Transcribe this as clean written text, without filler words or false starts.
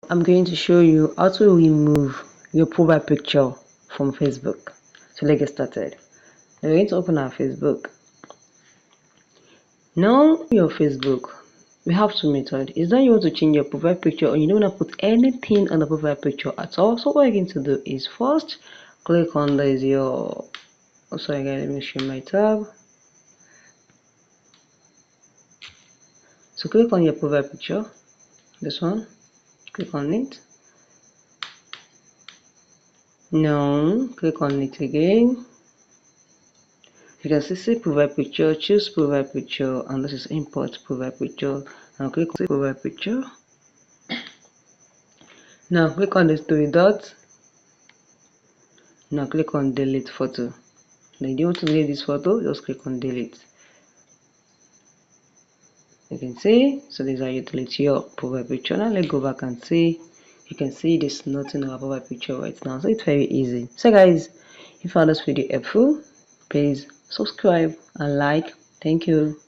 I'm going to show you how to remove your profile picture from Facebook. So let's get started. We're going to open our Facebook. Now your Facebook, we have two methods. Is that you want to change your profile picture or you don't want to put anything on the profile picture at all. So what you're going to do is first click on this your sorry guys, let me show my tab. So click on your profile picture, this one, click on it. Now click on it again. You can see profile picture, choose profile picture, and this is import profile picture. Now click on profile picture. Now click on these three dots. Now click on delete photo. Now if you want to delete this photo, just click on delete. You can see, so this is how you delete your profile picture. Now let's go back and see. You can see there's nothing on our profile picture right now, so it's very easy. So guys, if you found this video helpful, please subscribe and like. Thank you.